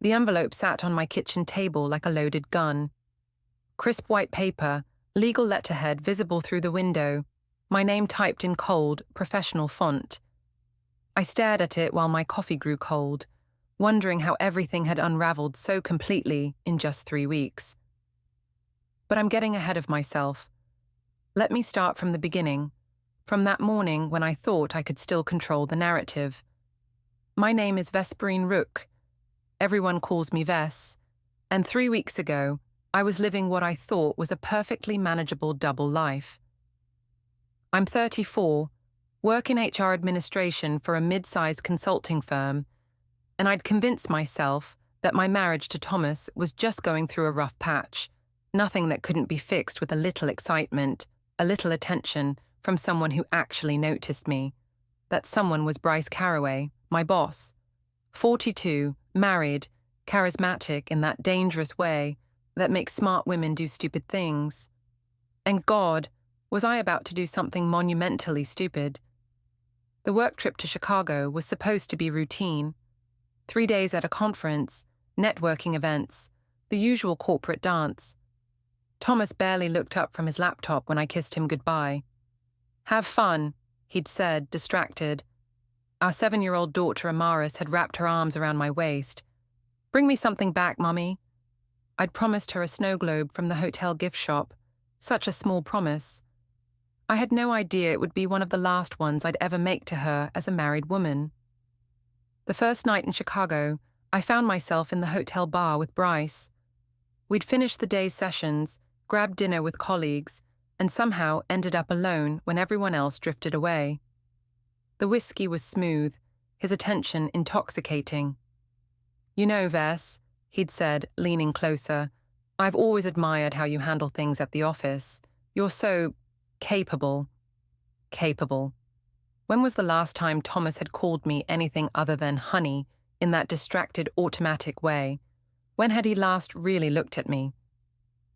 The envelope sat on my kitchen table like a loaded gun. Crisp white paper, legal letterhead visible through the window, my name typed in cold, professional font. I stared at it while my coffee grew cold, wondering how everything had unraveled so completely in just 3 weeks. But I'm getting ahead of myself. Let me start from the beginning, from that morning when I thought I could still control the narrative. My name is Vesperine Rooke. Everyone calls me Ves, and 3 weeks ago, I was living what I thought was a perfectly manageable double life. I'm 34, work in HR administration for a mid-sized consulting firm, and I'd convinced myself that my marriage to Thomas was just going through a rough patch, nothing that couldn't be fixed with a little excitement, a little attention from someone who actually noticed me. That someone was Bryce Carraway, my boss. 42, married, charismatic in that dangerous way that makes smart women do stupid things. And God, was I about to do something monumentally stupid? The work trip to Chicago was supposed to be routine. 3 days at a conference, networking events, the usual corporate dance. Thomas barely looked up from his laptop when I kissed him goodbye. "Have fun," he'd said, distracted. Our 7-year-old daughter Amaris had wrapped her arms around my waist. "Bring me something back, Mummy." I'd promised her a snow globe from the hotel gift shop. Such a small promise. I had no idea it would be one of the last ones I'd ever make to her as a married woman. The first night in Chicago, I found myself in the hotel bar with Bryce. We'd finished the day's sessions, grabbed dinner with colleagues, and somehow ended up alone when everyone else drifted away. The whiskey was smooth, his attention intoxicating. "You know, Ves," he'd said, leaning closer, "I've always admired how you handle things at the office. You're so capable." Capable. When was the last time Thomas had called me anything other than honey in that distracted, automatic way? When had he last really looked at me?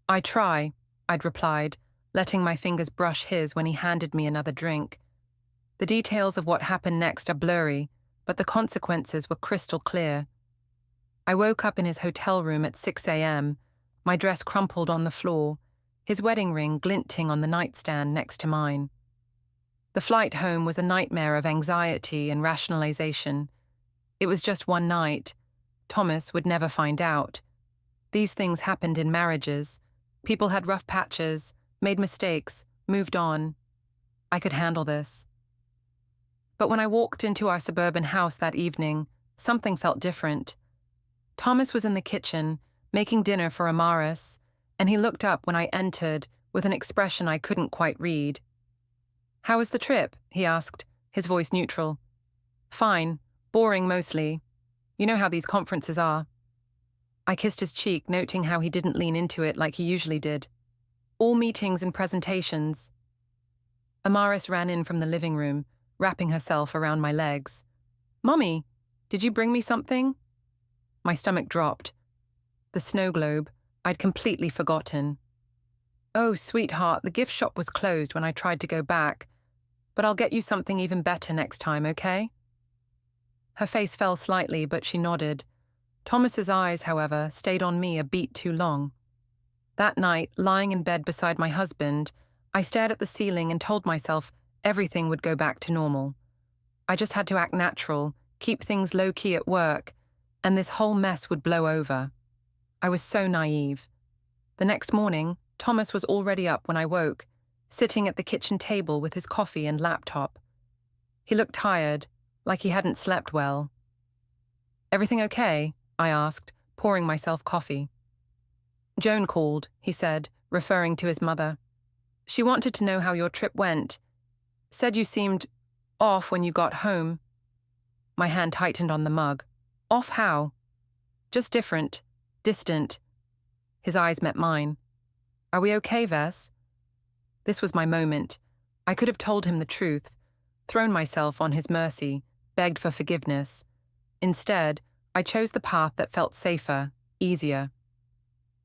"I try," I'd replied, letting my fingers brush his when he handed me another drink. The details of what happened next are blurry, but the consequences were crystal clear. I woke up in his hotel room at 6 a.m., my dress crumpled on the floor, his wedding ring glinting on the nightstand next to mine. The flight home was a nightmare of anxiety and rationalization. It was just one night. Thomas would never find out. These things happened in marriages. People had rough patches, made mistakes, moved on. I could handle this. But when I walked into our suburban house that evening, something felt different. Thomas was in the kitchen, making dinner for Amaris, and he looked up when I entered with an expression I couldn't quite read. "How was the trip?" he asked, his voice neutral. "Fine. Boring mostly. You know how these conferences are." I kissed his cheek, noting how he didn't lean into it like he usually did. "All meetings and presentations." Amaris ran in from the living room, wrapping herself around my legs. "Mummy, did you bring me something?" My stomach dropped. The snow globe, I'd completely forgotten. "Oh, sweetheart, the gift shop was closed when I tried to go back, but I'll get you something even better next time, okay?" Her face fell slightly, but she nodded. Thomas's eyes, however, stayed on me a beat too long. That night, lying in bed beside my husband, I stared at the ceiling and told myself everything would go back to normal. I just had to act natural, keep things low-key at work, and this whole mess would blow over. I was so naive. The next morning, Thomas was already up when I woke, sitting at the kitchen table with his coffee and laptop. He looked tired, like he hadn't slept well. "Everything okay?" I asked, pouring myself coffee. "Joan called," he said, referring to his mother. "She wanted to know how your trip went. Said you seemed off when you got home." My hand tightened on the mug. "Off how?" "Just different. Distant." His eyes met mine. "Are we okay, Ves?" This was my moment. I could have told him the truth, thrown myself on his mercy, begged for forgiveness. Instead, I chose the path that felt safer, easier.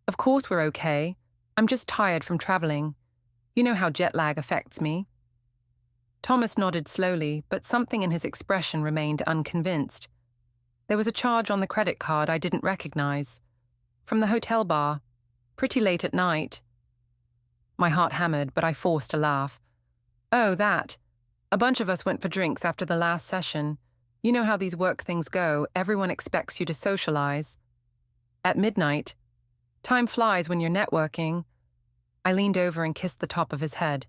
"Of course we're okay. I'm just tired from traveling. You know how jet lag affects me." Thomas nodded slowly, but something in his expression remained unconvinced. There was a charge on the credit card I didn't recognize. From the hotel bar. Pretty late at night. My heart hammered, but I forced a laugh. Oh, that. A bunch of us went for drinks after the last session. You know how these work things go, everyone expects you to socialize. At midnight. Time flies when you're networking. I leaned over and kissed the top of his head.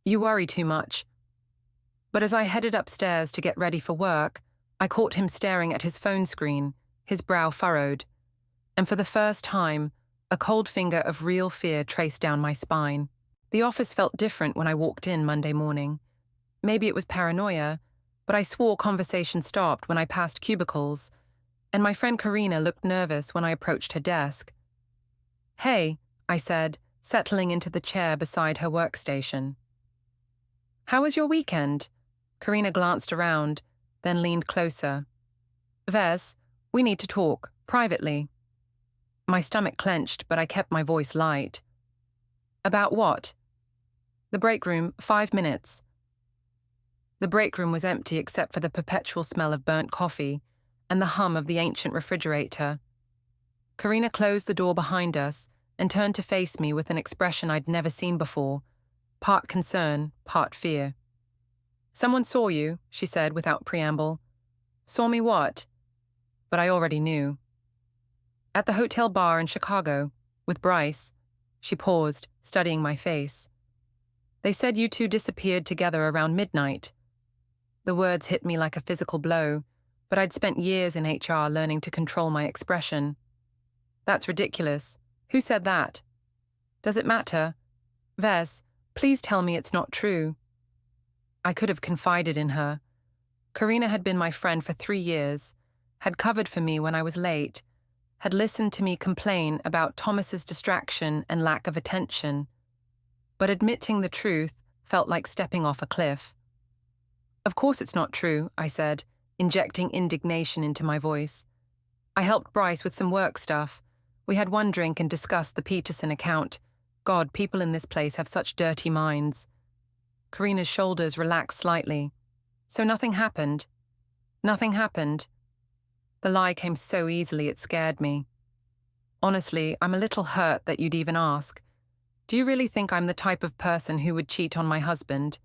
You worry too much. But as I headed upstairs to get ready for work, I caught him staring at his phone screen, his brow furrowed. And for the first time, a cold finger of real fear traced down my spine. The office felt different when I walked in Monday morning. Maybe it was paranoia, but I swore conversation stopped when I passed cubicles, and my friend Karina looked nervous when I approached her desk. Hey, I said, settling into the chair beside her workstation. How was your weekend? Karina glanced around, then leaned closer. Ves, we need to talk, privately. My stomach clenched, but I kept my voice light. About what? The break room, 5 minutes. The break room was empty except for the perpetual smell of burnt coffee and the hum of the ancient refrigerator. Karina closed the door behind us and turned to face me with an expression I'd never seen before, part concern, part fear. Someone saw you, she said without preamble. Saw me what? But I already knew. At the hotel bar in Chicago, with Bryce. She paused, studying my face. They said you two disappeared together around midnight. The words hit me like a physical blow, but I'd spent years in HR learning to control my expression. That's ridiculous. Who said that? Does it matter? Ves, please tell me it's not true. I could have confided in her. Karina had been my friend for 3 years, had covered for me when I was late, had listened to me complain about Thomas's distraction and lack of attention. But admitting the truth felt like stepping off a cliff. Of course it's not true, I said, injecting indignation into my voice. I helped Bryce with some work stuff. We had one drink and discussed the Peterson account. God, people in this place have such dirty minds. Karina's shoulders relaxed slightly. So nothing happened. Nothing happened. The lie came so easily it scared me. Honestly, I'm a little hurt that you'd even ask. Do you really think I'm the type of person who would cheat on my husband?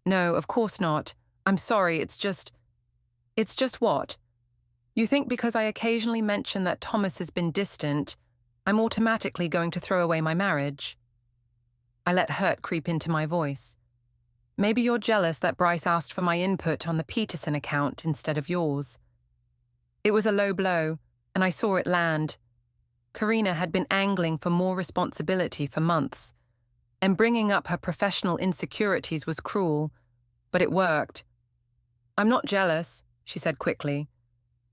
No, of course not. I'm sorry, it's just what? You think because I occasionally mention that Thomas has been distant, I'm automatically going to throw away my marriage? I let hurt creep into my voice. Maybe you're jealous that Bryce asked for my input on the Peterson account instead of yours. It was a low blow, and I saw it land. Karina had been angling for more responsibility for months, and bringing up her professional insecurities was cruel, but it worked. I'm not jealous, she said quickly.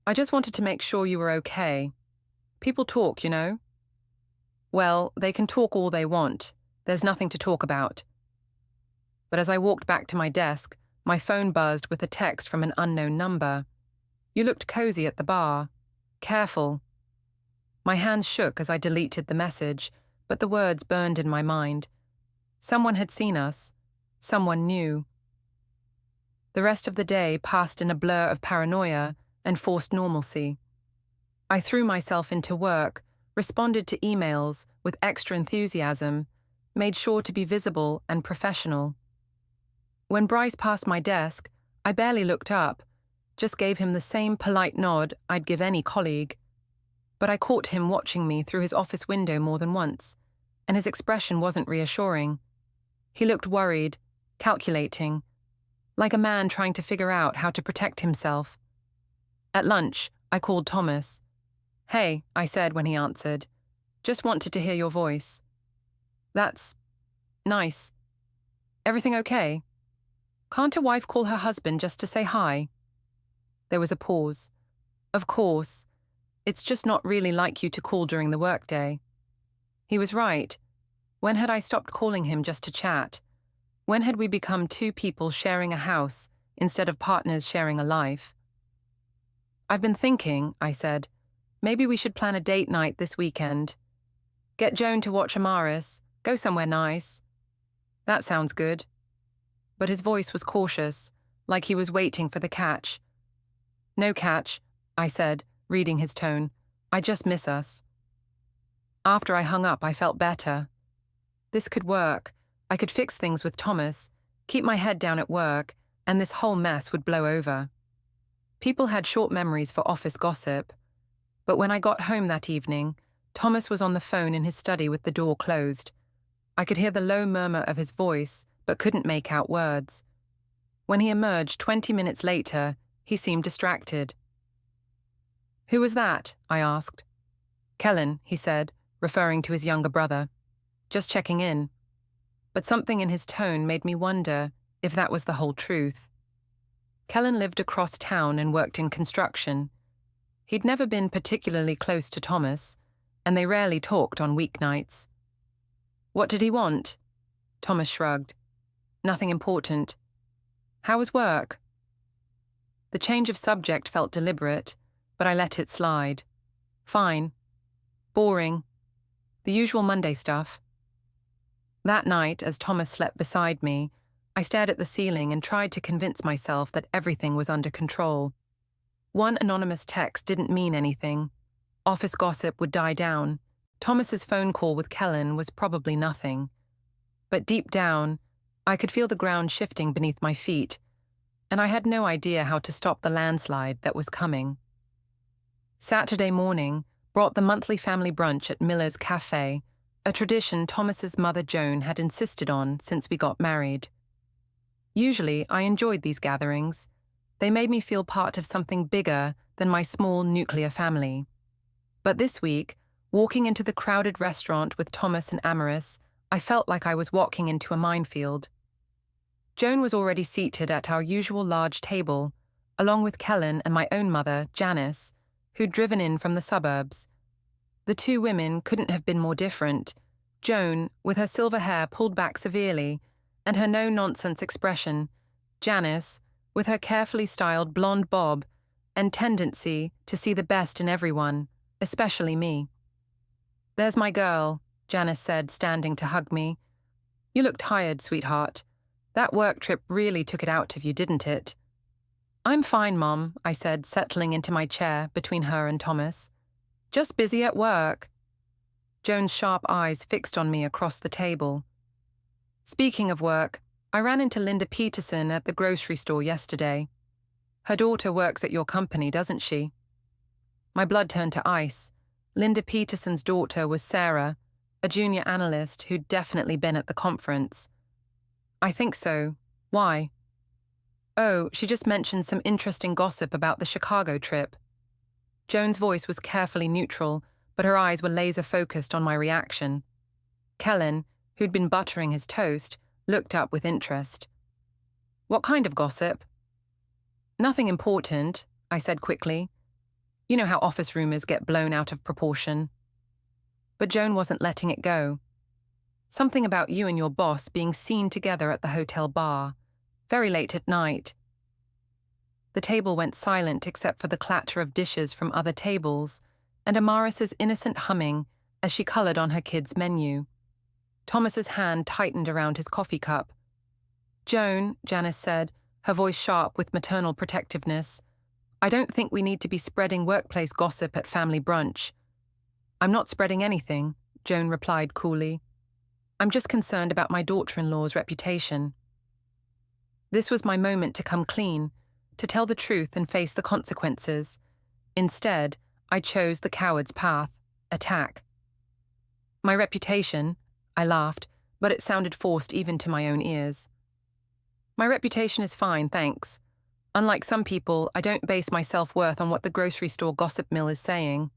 I just wanted to make sure you were okay. People talk, you know. Well, they can talk all they want. There's nothing to talk about. But as I walked back to my desk, my phone buzzed with a text from an unknown number. You looked cozy at the bar. Careful. My hands shook as I deleted the message, but the words burned in my mind. Someone had seen us. Someone knew. The rest of the day passed in a blur of paranoia and forced normalcy. I threw myself into work, responded to emails with extra enthusiasm, made sure to be visible and professional. When Bryce passed my desk, I barely looked up, just gave him the same polite nod I'd give any colleague. But I caught him watching me through his office window more than once, and his expression wasn't reassuring. He looked worried, calculating, like a man trying to figure out how to protect himself. At lunch, I called Thomas. Hey, I said when he answered. Just wanted to hear your voice. That's nice. Everything okay? Can't a wife call her husband just to say hi? There was a pause. Of course. It's just not really like you to call during the workday. He was right. When had I stopped calling him just to chat? When had we become two people sharing a house instead of partners sharing a life? I've been thinking, I said, maybe we should plan a date night this weekend. Get Joan to watch Amaris, go somewhere nice. That sounds good. But his voice was cautious, like he was waiting for the catch. No catch. I said, reading his tone. I just miss us. After I hung up, I felt better. This could work. I could fix things with Thomas, keep my head down at work, and this whole mess would blow over. People had short memories for office gossip. But when I got home that evening, Thomas was on the phone in his study with the door closed. I could hear the low murmur of his voice, but couldn't make out words. When he emerged 20 minutes later, he seemed distracted. "Who was that?" I asked. "Kellen," he said, referring to his younger brother. "Just checking in." But something in his tone made me wonder if that was the whole truth. Kellen lived across town and worked in construction. He'd never been particularly close to Thomas, and they rarely talked on weeknights. "What did he want?" Thomas shrugged. "Nothing important." "How was work?" The change of subject felt deliberate, but I let it slide. "Fine. Boring. The usual Monday stuff." That night, as Thomas slept beside me, I stared at the ceiling and tried to convince myself that everything was under control. One anonymous text didn't mean anything. Office gossip would die down. Thomas's phone call with Kellen was probably nothing. But deep down, I could feel the ground shifting beneath my feet, and I had no idea how to stop the landslide that was coming. Saturday morning brought the monthly family brunch at Miller's Cafe, a tradition Thomas's mother Joan had insisted on since we got married. Usually, I enjoyed these gatherings. They made me feel part of something bigger than my small nuclear family. But this week, walking into the crowded restaurant with Thomas and Amaris, I felt like I was walking into a minefield. Joan was already seated at our usual large table, along with Kellen and my own mother, Janice, who'd driven in from the suburbs. The two women couldn't have been more different. Joan, with her silver hair pulled back severely, and her no-nonsense expression. Janice, with her carefully styled blonde bob and tendency to see the best in everyone, especially me. "There's my girl," Janice said, standing to hug me. "You look tired, sweetheart. That work trip really took it out of you, didn't it?" "I'm fine, Mom," I said, settling into my chair between her and Thomas. "Just busy at work." Joan's sharp eyes fixed on me across the table. "Speaking of work, I ran into Linda Peterson at the grocery store yesterday. Her daughter works at your company, doesn't she?" My blood turned to ice. Linda Peterson's daughter was Sarah, a junior analyst who'd definitely been at the conference. "I think so. Why?" "Oh, she just mentioned some interesting gossip about the Chicago trip." Joan's voice was carefully neutral, but her eyes were laser-focused on my reaction. Kellen, who'd been buttering his toast, looked up with interest. "What kind of gossip?" "Nothing important," I said quickly. "You know how office rumors get blown out of proportion." But Joan wasn't letting it go. "Something about you and your boss being seen together at the hotel bar, very late at night." The table went silent except for the clatter of dishes from other tables and Amaris's innocent humming as she colored on her kids' menu. Thomas's hand tightened around his coffee cup. "Joan," Janice said, her voice sharp with maternal protectiveness, "I don't think we need to be spreading workplace gossip at family brunch." "I'm not spreading anything," Joan replied coolly. "I'm just concerned about my daughter-in-law's reputation." This was my moment to come clean, to tell the truth and face the consequences. Instead, I chose the coward's path, attack. "My reputation," I laughed, but it sounded forced even to my own ears. "My reputation is fine, thanks. Unlike some people, I don't base my self-worth on what the grocery store gossip mill is saying."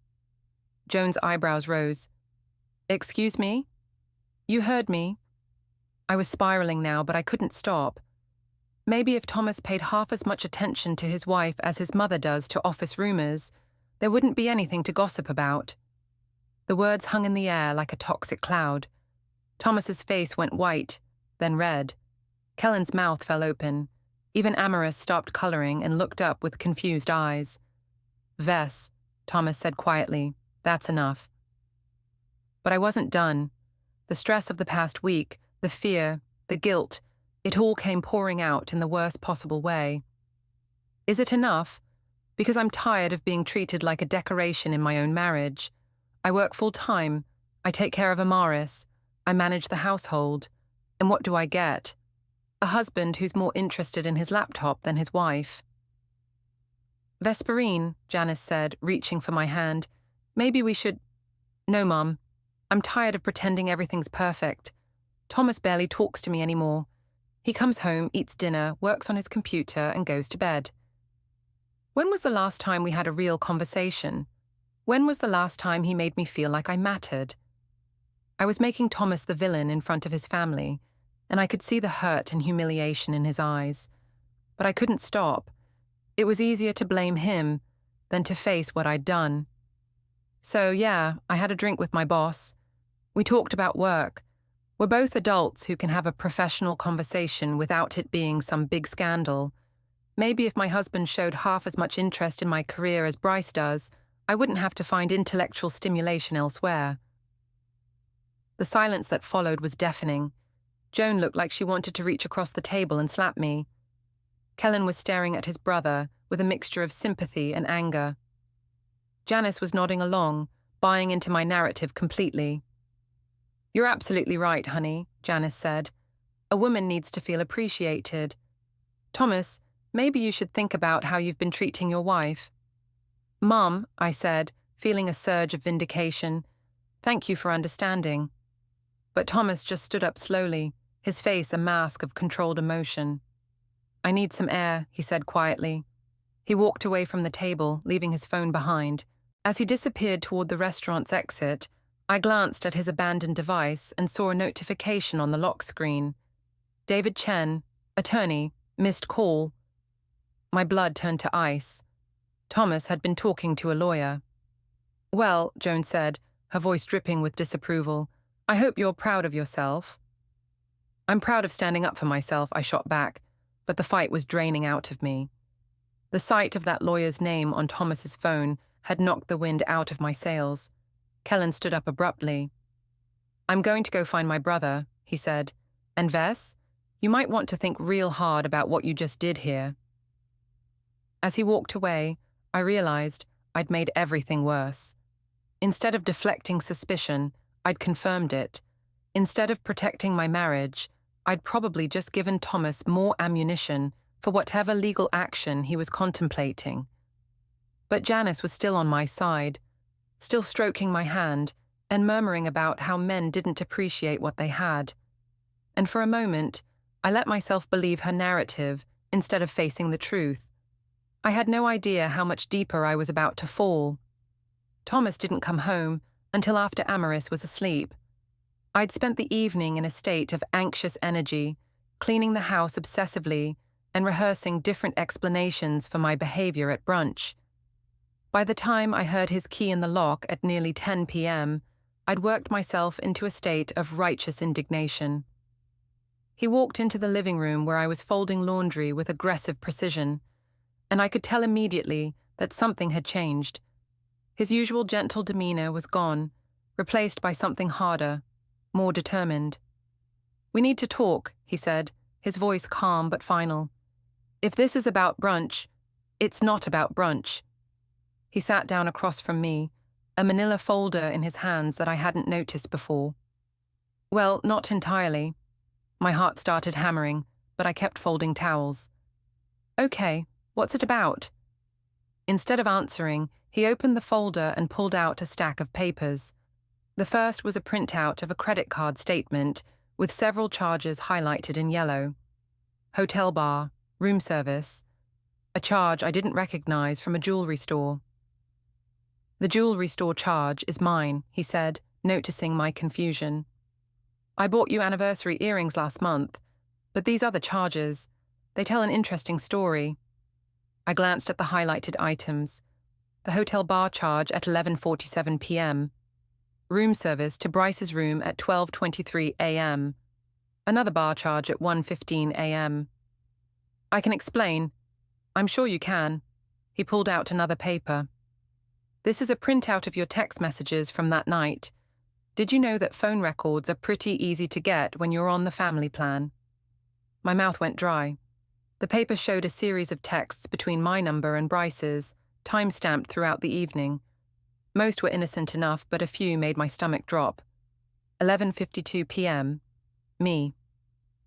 Joan's eyebrows rose. "Excuse me?" "You heard me." I was spiraling now, but I couldn't stop. Maybe if Thomas paid half as much attention to his wife as his mother does to office rumors, there wouldn't be anything to gossip about. The words hung in the air like a toxic cloud. Thomas's face went white, then red. Kellen's mouth fell open. Even Amaris stopped coloring and looked up with confused eyes. "Vess," Thomas said quietly, "that's enough." But I wasn't done. The stress of the past week, the fear, the guilt, it all came pouring out in the worst possible way. "Is it enough?" Because I'm tired of being treated like a decoration in my own marriage. I work full-time. I take care of Amaris. I manage the household. And what do I get? A husband who's more interested in his laptop than his wife. Vesperine, Janice said, reaching for my hand. Maybe we should... No, Mum. I'm tired of pretending everything's perfect. Thomas barely talks to me anymore. He comes home, eats dinner, works on his computer, and goes to bed. When was the last time we had a real conversation? When was the last time he made me feel like I mattered? I was making Thomas the villain in front of his family, and I could see the hurt and humiliation in his eyes. But I couldn't stop. It was easier to blame him than to face what I'd done. So, yeah, I had a drink with my boss. We talked about work. We're both adults who can have a professional conversation without it being some big scandal. Maybe if my husband showed half as much interest in my career as Bryce does, I wouldn't have to find intellectual stimulation elsewhere. The silence that followed was deafening. Joan looked like she wanted to reach across the table and slap me. Kellen was staring at his brother with a mixture of sympathy and anger. Janice was nodding along, buying into my narrative completely. You're absolutely right, honey, Janice said. A woman needs to feel appreciated. Thomas, maybe you should think about how you've been treating your wife. Mum, I said, feeling a surge of vindication. Thank you for understanding. But Thomas just stood up slowly, his face a mask of controlled emotion. I need some air, he said quietly. He walked away from the table, leaving his phone behind. As he disappeared toward the restaurant's exit, I glanced at his abandoned device and saw a notification on the lock screen. David Chen, attorney, missed call. My blood turned to ice. Thomas had been talking to a lawyer. Well, Joan said, her voice dripping with disapproval, I hope you're proud of yourself. I'm proud of standing up for myself, I shot back, but the fight was draining out of me. The sight of that lawyer's name on Thomas's phone had knocked the wind out of my sails. Kellen stood up abruptly. I'm going to go find my brother, he said. And Vess, you might want to think real hard about what you just did here. As he walked away, I realized I'd made everything worse. Instead of deflecting suspicion, I'd confirmed it. Instead of protecting my marriage, I'd probably just given Thomas more ammunition for whatever legal action he was contemplating. But Janice was still on my side, still stroking my hand and murmuring about how men didn't appreciate what they had. And for a moment, I let myself believe her narrative instead of facing the truth. I had no idea how much deeper I was about to fall. Thomas didn't come home until after Amaris was asleep. I'd spent the evening in a state of anxious energy, cleaning the house obsessively and rehearsing different explanations for my behavior at brunch. By the time I heard his key in the lock at nearly 10 p.m., I'd worked myself into a state of righteous indignation. He walked into the living room where I was folding laundry with aggressive precision, and I could tell immediately that something had changed. His usual gentle demeanor was gone, replaced by something harder, more determined. We need to talk, he said, his voice calm but final. If this is about brunch, it's not about brunch. He sat down across from me, a manila folder in his hands that I hadn't noticed before. Well, not entirely. My heart started hammering, but I kept folding towels. Okay, what's it about? Instead of answering, he opened the folder and pulled out a stack of papers. The first was a printout of a credit card statement with several charges highlighted in yellow. Hotel bar, room service, a charge I didn't recognize from a jewelry store. The jewelry store charge is mine, he said, noticing my confusion. I bought you anniversary earrings last month, but these other charges, they tell an interesting story. I glanced at the highlighted items. The hotel bar charge at 11:47 p.m. Room service to Bryce's room at 12:23 a.m. Another bar charge at 1:15 a.m. I can explain. I'm sure you can. He pulled out another paper. This is a printout of your text messages from that night. Did you know that phone records are pretty easy to get when you're on the family plan? My mouth went dry. The paper showed a series of texts between my number and Bryce's, time-stamped throughout the evening. Most were innocent enough, but a few made my stomach drop. 11:52 p.m. Me.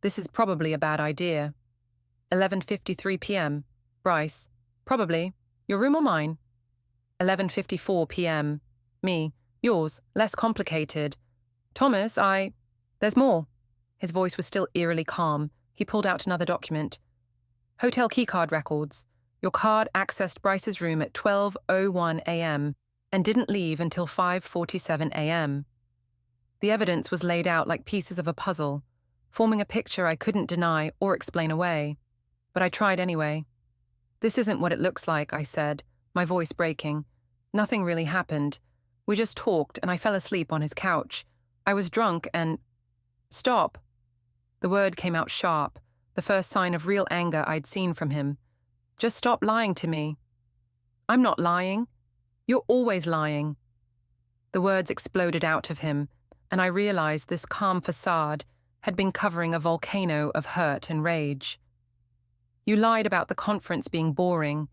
This is probably a bad idea. 11:53 p.m. Bryce. Probably. Your room or mine? 11:54 p.m. Me. Yours. Less complicated. Thomas, There's more. His voice was still eerily calm. He pulled out another document. Hotel keycard records. Your card accessed Bryce's room at 12:01 a.m. and didn't leave until 5:47 a.m. The evidence was laid out like pieces of a puzzle, forming a picture I couldn't deny or explain away. But I tried anyway. This isn't what it looks like, I said, my voice breaking. Nothing really happened. We just talked and I fell asleep on his couch. I was drunk and... Stop. The word came out sharp, the first sign of real anger I'd seen from him. Just stop lying to me. I'm not lying. You're always lying. The words exploded out of him, and I realized this calm facade had been covering a volcano of hurt and rage. You lied about the conference being boring.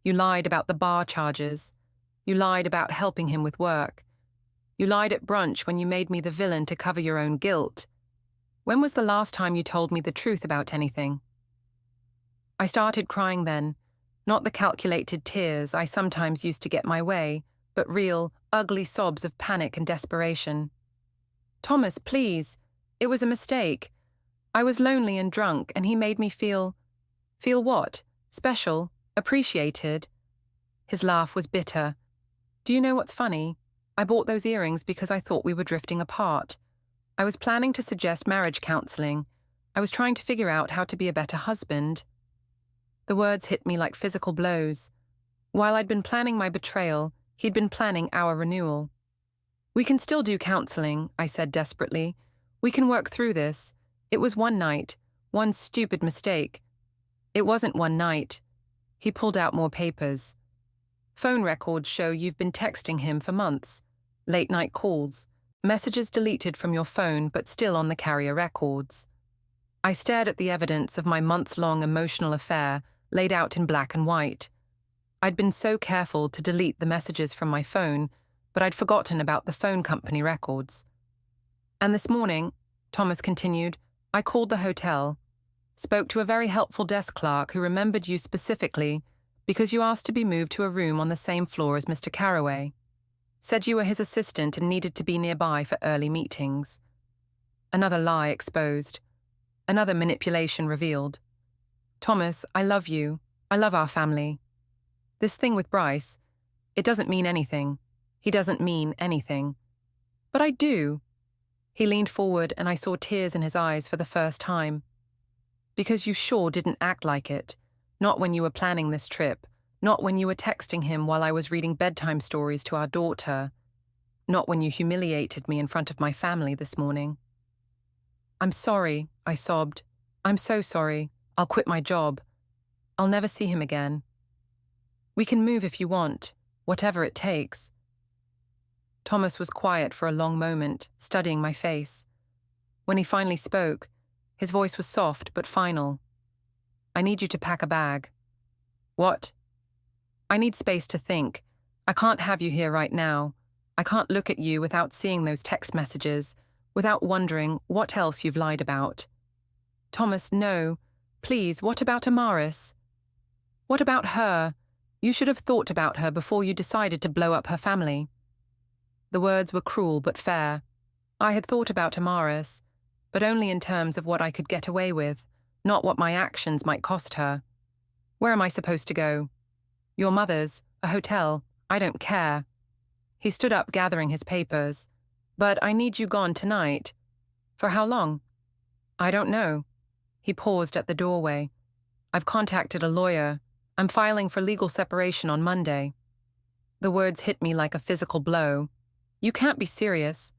You lied about the bar charges. You lied about helping him with work. You lied at brunch when you made me the villain to cover your own guilt. When was the last time you told me the truth about anything? I started crying then, not the calculated tears I sometimes used to get my way, but real, ugly sobs of panic and desperation. Thomas, please. It was a mistake. I was lonely and drunk, and he made me feel... Feel what? Special? Appreciated? His laugh was bitter. Do you know what's funny? I bought those earrings because I thought we were drifting apart. I was planning to suggest marriage counseling. I was trying to figure out how to be a better husband. The words hit me like physical blows. While I'd been planning my betrayal, he'd been planning our renewal. We can still do counseling, I said desperately. We can work through this. It was one night, one stupid mistake. It wasn't one night. He pulled out more papers. Phone records show you've been texting him for months. Late-night calls. Messages deleted from your phone but still on the carrier records. I stared at the evidence of my months-long emotional affair laid out in black and white. I'd been so careful to delete the messages from my phone, but I'd forgotten about the phone company records. And this morning, Thomas continued, I called the hotel, spoke to a very helpful desk clerk who remembered you specifically because you asked to be moved to a room on the same floor as Mr. Carraway. Said you were his assistant and needed to be nearby for early meetings. Another lie exposed. Another manipulation revealed. Thomas, I love you. I love our family. This thing with Bryce, it doesn't mean anything. He doesn't mean anything. But I do. He leaned forward and I saw tears in his eyes for the first time. Because you sure didn't act like it. Not when you were planning this trip. Not when you were texting him while I was reading bedtime stories to our daughter. Not when you humiliated me in front of my family this morning. I'm sorry, I sobbed. I'm so sorry. I'll quit my job. I'll never see him again. We can move if you want, whatever it takes. Thomas was quiet for a long moment, studying my face. When he finally spoke, his voice was soft but final. I need you to pack a bag. What? I need space to think. I can't have you here right now. I can't look at you without seeing those text messages, without wondering what else you've lied about. Thomas, no. Please, what about Amaris? What about her? You should have thought about her before you decided to blow up her family. The words were cruel but fair. I had thought about Amaris, but only in terms of what I could get away with, not what my actions might cost her. Where am I supposed to go? Your mother's, a hotel, I don't care. He stood up, gathering his papers. But I need you gone tonight. For how long? I don't know. He paused at the doorway. I've contacted a lawyer. I'm filing for legal separation on Monday. The words hit me like a physical blow. You can't be serious.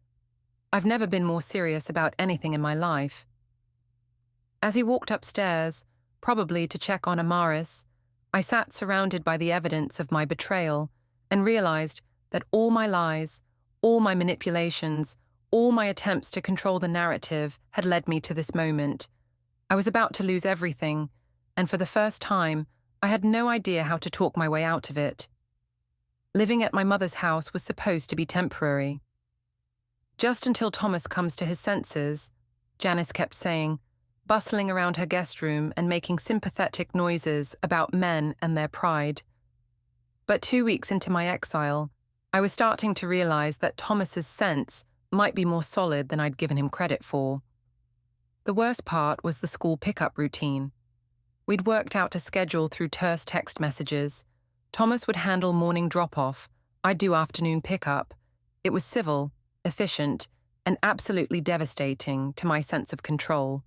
I've never been more serious about anything in my life. As he walked upstairs, probably to check on Amaris, I sat surrounded by the evidence of my betrayal and realized that all my lies, all my manipulations, all my attempts to control the narrative had led me to this moment. I was about to lose everything, and for the first time, I had no idea how to talk my way out of it. Living at my mother's house was supposed to be temporary. Just until Thomas comes to his senses, Janice kept saying, bustling around her guest room and making sympathetic noises about men and their pride. But 2 weeks into my exile, I was starting to realize that Thomas's sense might be more solid than I'd given him credit for. The worst part was the school pickup routine. We'd worked out a schedule through terse text messages. Thomas would handle morning drop-off, I'd do afternoon pickup. It was civil, efficient, and absolutely devastating to my sense of control.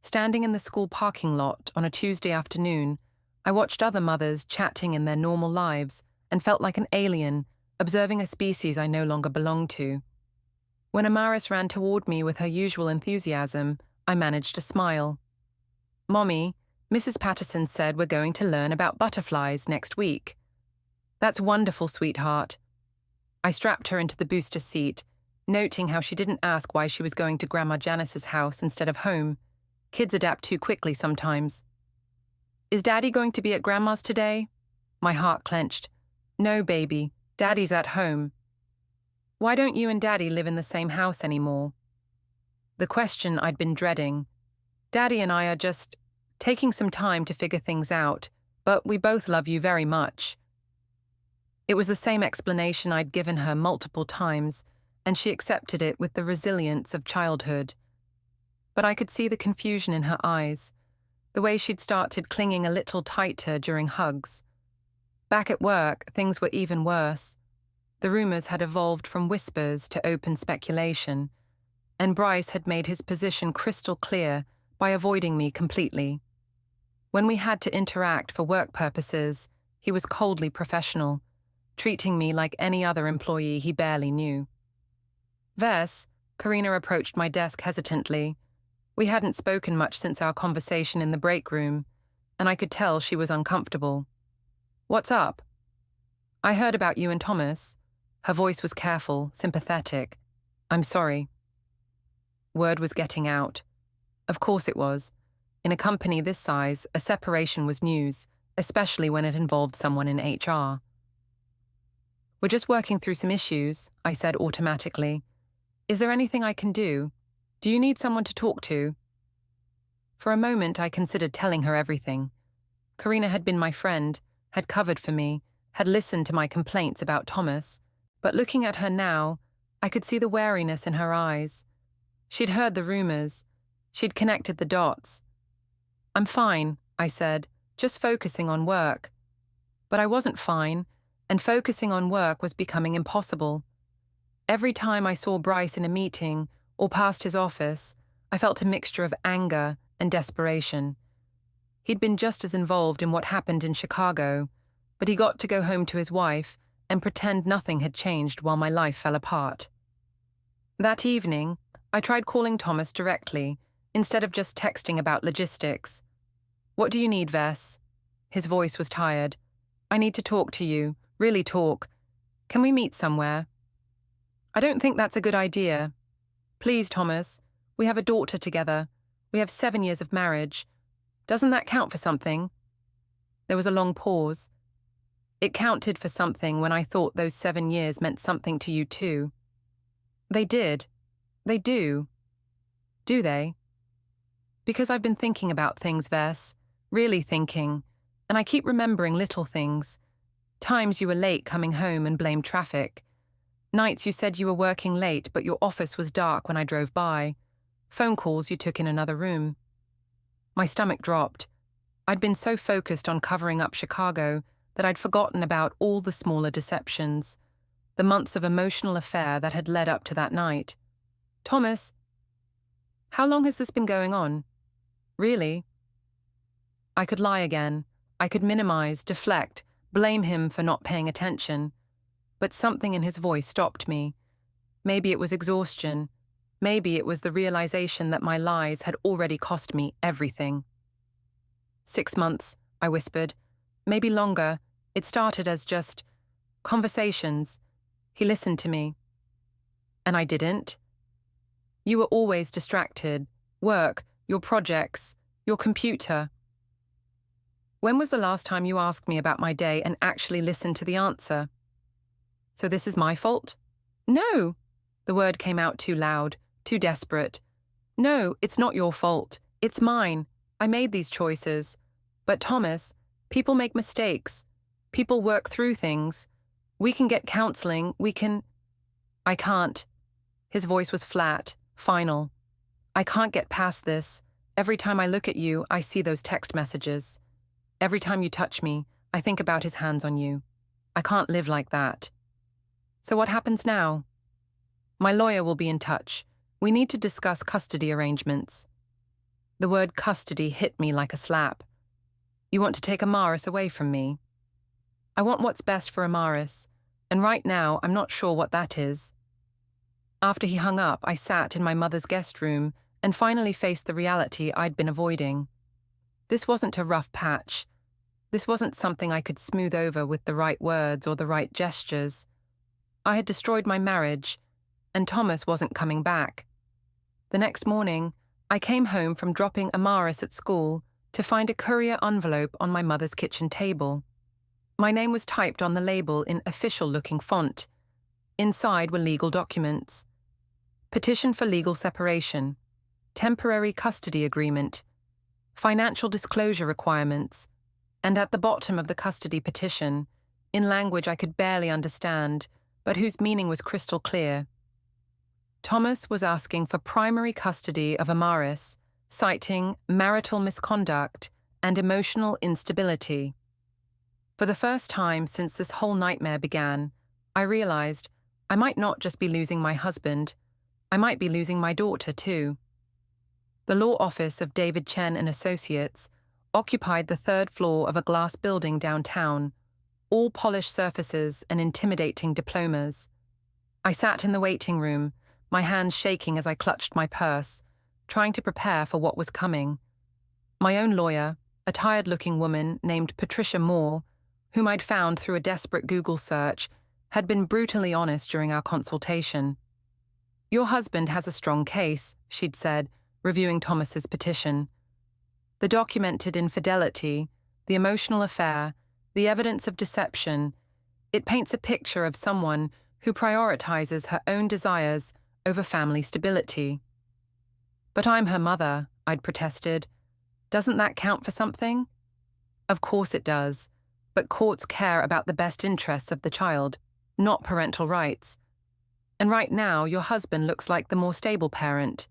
Standing in the school parking lot on a Tuesday afternoon, I watched other mothers chatting in their normal lives and felt like an alien, observing a species I no longer belonged to. When Amaris ran toward me with her usual enthusiasm, I managed to smile. "Mommy, Mrs. Patterson said we're going to learn about butterflies next week." "That's wonderful, sweetheart." I strapped her into the booster seat, noting how she didn't ask why she was going to Grandma Janice's house instead of home. Kids adapt too quickly sometimes. "Is Daddy going to be at Grandma's today?" My heart clenched. "No, baby. Daddy's at home." "Why don't you and Daddy live in the same house anymore?" The question I'd been dreading. "Daddy and I are just taking some time to figure things out, but we both love you very much." It was the same explanation I'd given her multiple times, and she accepted it with the resilience of childhood. But I could see the confusion in her eyes, the way she'd started clinging a little tighter during hugs. Back at work, things were even worse. The rumors had evolved from whispers to open speculation, and Bryce had made his position crystal clear by avoiding me completely. When we had to interact for work purposes, he was coldly professional, treating me like any other employee he barely knew. "Ves," Karina approached my desk hesitantly. We hadn't spoken much since our conversation in the break room, and I could tell she was uncomfortable. "What's up?" "I heard about you and Thomas." Her voice was careful, sympathetic. "I'm sorry." Word was getting out. Of course it was. In a company this size, a separation was news, especially when it involved someone in HR. "We're just working through some issues," I said automatically. "Is there anything I can do? Do you need someone to talk to?" For a moment, I considered telling her everything. Karina had been my friend, had covered for me, had listened to my complaints about Thomas, but looking at her now, I could see the wariness in her eyes. She'd heard the rumors. She'd connected the dots. "I'm fine," I said, "just focusing on work." But I wasn't fine, and focusing on work was becoming impossible. Every time I saw Bryce in a meeting or passed his office, I felt a mixture of anger and desperation. He'd been just as involved in what happened in Chicago, but he got to go home to his wife and pretend nothing had changed while my life fell apart. That evening, I tried calling Thomas directly, instead of just texting about logistics. "What do you need, Ves?" His voice was tired. "I need to talk to you, really talk. Can we meet somewhere?" "I don't think that's a good idea." "Please, Thomas. We have a daughter together. We have 7 years of marriage. Doesn't that count for something?" There was a long pause. "It counted for something when I thought those 7 years meant something to you too." "They did. They do." "Do they?" "Because I've been thinking about things, Ves. Really thinking. And I keep remembering little things. Times you were late coming home and blamed traffic. Nights you said you were working late but your office was dark when I drove by. Phone calls you took in another room." My stomach dropped. I'd been so focused on covering up Chicago that I'd forgotten about all the smaller deceptions, the months of emotional affair that had led up to that night. "Thomas, how long has this been going on? Really?" I could lie again. I could minimize, deflect, blame him for not paying attention. But something in his voice stopped me. Maybe it was exhaustion. Maybe it was the realization that my lies had already cost me everything. 6 months, I whispered. Maybe longer. It started as just conversations. He listened to me. And I didn't. You were always distracted. Work, your projects, your computer. When was the last time you asked me about my day and actually listened to the answer? So this is my fault? No! The word came out too loud, too desperate. No, it's not your fault. It's mine. I made these choices. But Thomas, people make mistakes. People work through things. We can get counseling. I can't. His voice was flat, final. I can't get past this. Every time I look at you, I see those text messages. Every time you touch me, I think about his hands on you. I can't live like that. So what happens now? My lawyer will be in touch. We need to discuss custody arrangements. The word custody hit me like a slap. You want to take Amaris away from me? I want what's best for Amaris, and right now I'm not sure what that is. After he hung up, I sat in my mother's guest room and finally faced the reality I'd been avoiding. This wasn't a rough patch. This wasn't something I could smooth over with the right words or the right gestures. I had destroyed my marriage, and Thomas wasn't coming back. The next morning, I came home from dropping Amaris at school to find a courier envelope on my mother's kitchen table. My name was typed on the label in official-looking font. Inside were legal documents. Petition for legal separation, temporary custody agreement, financial disclosure requirements, and at the bottom of the custody petition, in language I could barely understand, but whose meaning was crystal clear. Thomas was asking for primary custody of Amaris, citing marital misconduct and emotional instability. For the first time since this whole nightmare began, I realized I might not just be losing my husband, I might be losing my daughter too. The law office of David Chen and Associates occupied the third floor of a glass building downtown, all polished surfaces and intimidating diplomas. I sat in the waiting room, my hands shaking as I clutched my purse, trying to prepare for what was coming. My own lawyer, a tired-looking woman named Patricia Moore, whom I'd found through a desperate Google search, had been brutally honest during our consultation. Your husband has a strong case, she'd said, reviewing Thomas's petition. The documented infidelity, the emotional affair, the evidence of deception, it paints a picture of someone who prioritizes her own desires over family stability. But I'm her mother, I'd protested. Doesn't that count for something? Of course it does, but courts care about the best interests of the child, not parental rights. And right now, your husband looks like the more stable parent.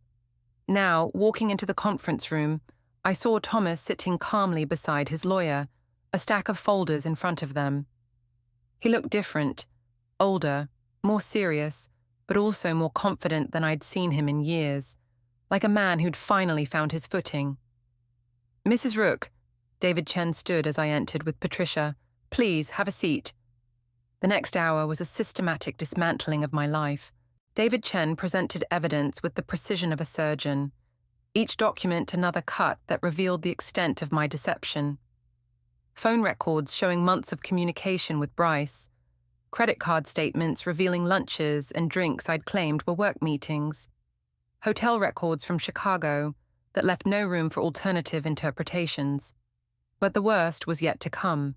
Now, walking into the conference room, I saw Thomas sitting calmly beside his lawyer, a stack of folders in front of them. He looked different, older, more serious, but also more confident than I'd seen him in years, like a man who'd finally found his footing. Mrs. Rooke, David Chen stood as I entered with Patricia. Please, have a seat. The next hour was a systematic dismantling of my life. David Chen presented evidence with the precision of a surgeon. Each document another cut that revealed the extent of my deception. Phone records showing months of communication with Bryce. Credit card statements revealing lunches and drinks I'd claimed were work meetings. Hotel records from Chicago that left no room for alternative interpretations. But the worst was yet to come.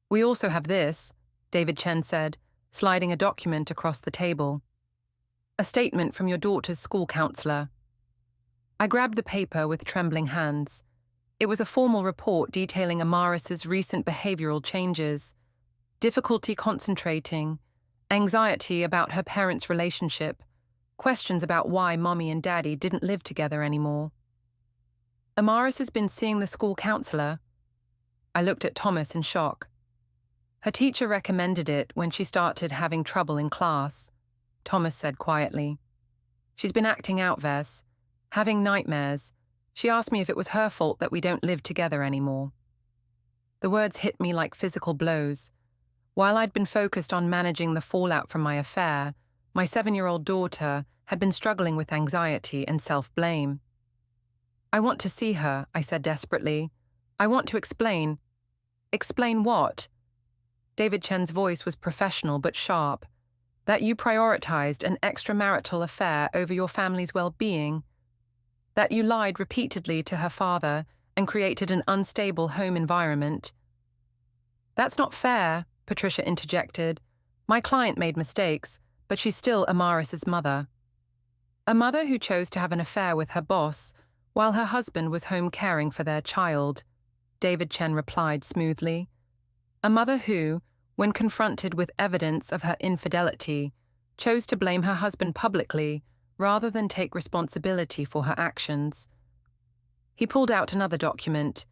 We also have this, David Chen said, sliding a document across the table. A statement from your daughter's school counselor. I grabbed the paper with trembling hands. It was a formal report detailing Amaris's recent behavioral changes, difficulty concentrating, anxiety about her parents' relationship, questions about why Mommy and Daddy didn't live together anymore. Amaris has been seeing the school counselor. I looked at Thomas in shock. Her teacher recommended it when she started having trouble in class, Thomas said quietly. She's been acting out, Ves, having nightmares. She asked me if it was her fault that we don't live together anymore. The words hit me like physical blows. While I'd been focused on managing the fallout from my affair, my 7-year-old daughter had been struggling with anxiety and self-blame. I want to see her, I said desperately. I want to explain. Explain what? David Chen's voice was professional but sharp. That you prioritized an extramarital affair over your family's well-being. That you lied repeatedly to her father and created an unstable home environment. That's not fair, Patricia interjected. My client made mistakes, but she's still Amaris's mother. A mother who chose to have an affair with her boss while her husband was home caring for their child, David Chen replied smoothly. A mother who, when confronted with evidence of her infidelity, chose to blame her husband publicly rather than take responsibility for her actions. He pulled out another document,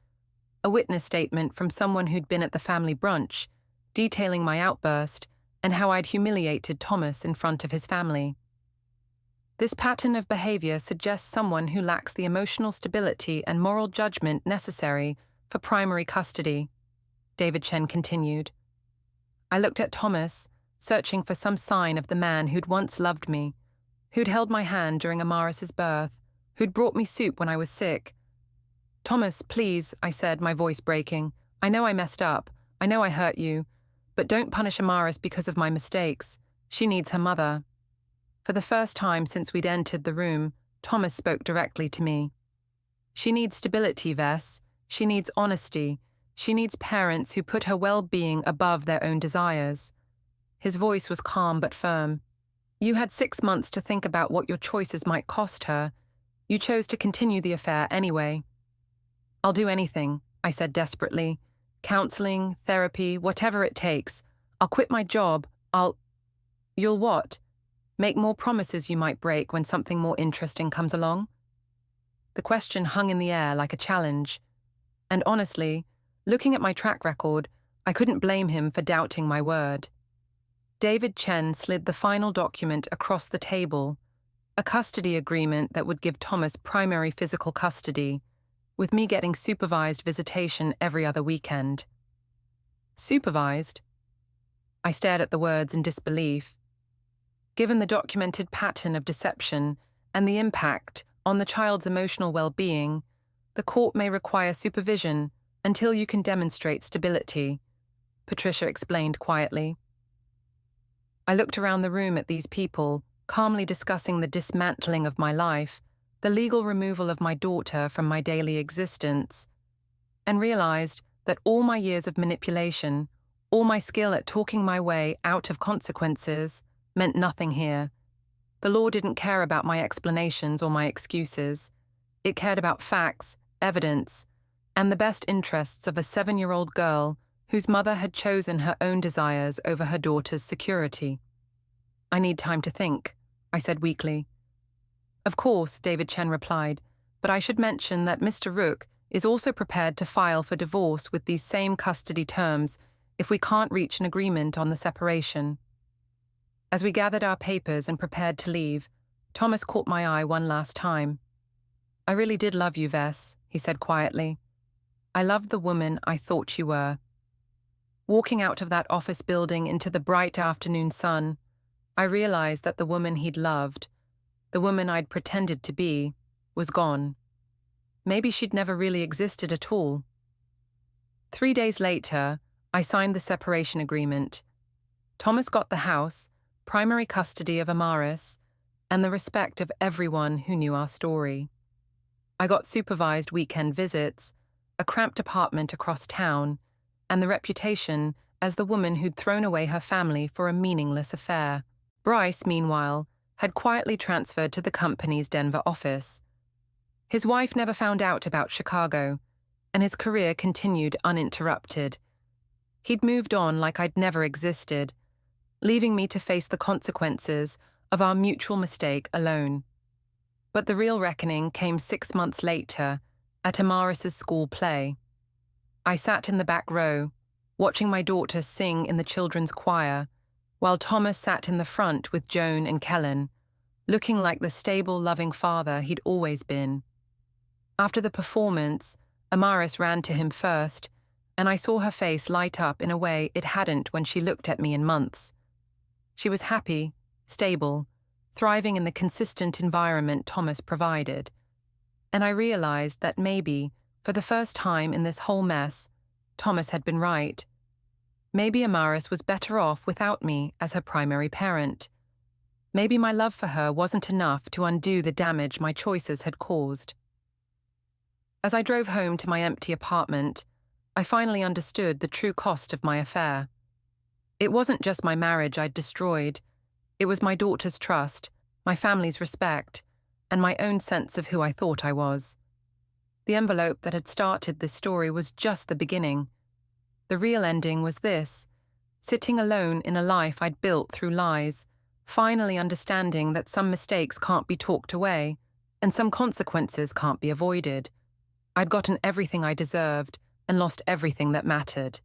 a witness statement from someone who'd been at the family brunch, detailing my outburst and how I'd humiliated Thomas in front of his family. This pattern of behavior suggests someone who lacks the emotional stability and moral judgment necessary for primary custody, David Chen continued. I looked at Thomas, searching for some sign of the man who'd once loved me, who'd held my hand during Amaris's birth, who'd brought me soup when I was sick. Thomas, please, I said, my voice breaking. I know I messed up. I know I hurt you. But don't punish Amaris because of my mistakes. She needs her mother. For the first time since we'd entered the room, Thomas spoke directly to me. She needs stability, Vess. She needs honesty. She needs parents who put her well-being above their own desires. His voice was calm but firm. You had 6 months to think about what your choices might cost her. You chose to continue the affair anyway. I'll do anything, I said desperately. Counseling, therapy, whatever it takes. I'll quit my job. You'll what? Make more promises you might break when something more interesting comes along? The question hung in the air like a challenge. And honestly, looking at my track record, I couldn't blame him for doubting my word. David Chen slid the final document across the table, a custody agreement that would give Thomas primary physical custody, with me getting supervised visitation every other weekend. Supervised? I stared at the words in disbelief. Given the documented pattern of deception and the impact on the child's emotional well-being, the court may require supervision until you can demonstrate stability, Patricia explained quietly. I looked around the room at these people, calmly discussing the dismantling of my life, the legal removal of my daughter from my daily existence, and realized that all my years of manipulation, all my skill at talking my way out of consequences, meant nothing here. The law didn't care about my explanations or my excuses. It cared about facts, evidence, and the best interests of a 7-year-old girl whose mother had chosen her own desires over her daughter's security. I need time to think, I said weakly. Of course, David Chen replied, but I should mention that Mr. Rooke is also prepared to file for divorce with these same custody terms if we can't reach an agreement on the separation. As we gathered our papers and prepared to leave, Thomas caught my eye one last time. I really did love you, Vess, he said quietly. I loved the woman I thought you were. Walking out of that office building into the bright afternoon sun, I realized that the woman he'd loved, the woman I'd pretended to be, was gone. Maybe she'd never really existed at all. 3 days later, I signed the separation agreement. Thomas got the house, primary custody of Amaris, and the respect of everyone who knew our story. I got supervised weekend visits, a cramped apartment across town, and the reputation as the woman who'd thrown away her family for a meaningless affair. Bryce, meanwhile, had quietly transferred to the company's Denver office. His wife never found out about Chicago, and his career continued uninterrupted. He'd moved on like I'd never existed, leaving me to face the consequences of our mutual mistake alone. But the real reckoning came 6 months later at Amaris's school play. I sat in the back row, watching my daughter sing in the children's choir, while Thomas sat in the front with Joan and Kellen, looking like the stable, loving father he'd always been. After the performance, Amaris ran to him first, and I saw her face light up in a way it hadn't when she looked at me in months. She was happy, stable, thriving in the consistent environment Thomas provided. And I realized that maybe, for the first time in this whole mess, Thomas had been right. Maybe Amaris was better off without me as her primary parent. Maybe my love for her wasn't enough to undo the damage my choices had caused. As I drove home to my empty apartment, I finally understood the true cost of my affair. It wasn't just my marriage I'd destroyed. It was my daughter's trust, my family's respect, and my own sense of who I thought I was. The envelope that had started this story was just the beginning. The real ending was this: sitting alone in a life I'd built through lies, finally understanding that some mistakes can't be talked away, and some consequences can't be avoided. I'd gotten everything I deserved and lost everything that mattered.